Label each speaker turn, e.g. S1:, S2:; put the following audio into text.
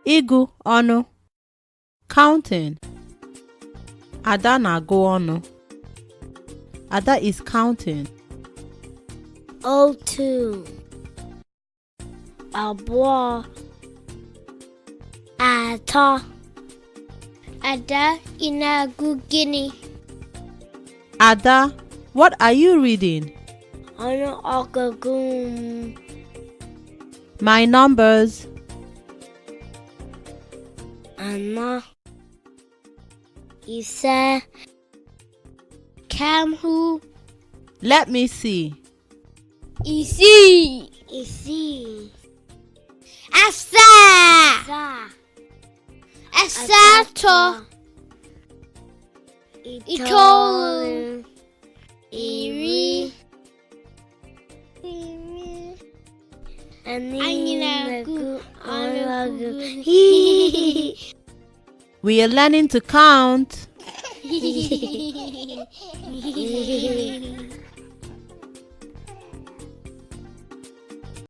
S1: Ịgụ ọnụ. Counting. Ada na-agụ ọnụ. Ada is counting.
S2: Otu, abụọ, atọ. Ada, ị na-agụ gịnị?
S1: Ada, what are you reading?
S2: Ọnụ ọgụgụ
S1: My numbers.
S2: Anọ, ise. Kam hụ.
S1: Let me see.
S2: Isii. Asaa. Asatọ. Itoolu. Iri. Anyị na-agụ ọnụọgụgụ.
S1: We are learning to count.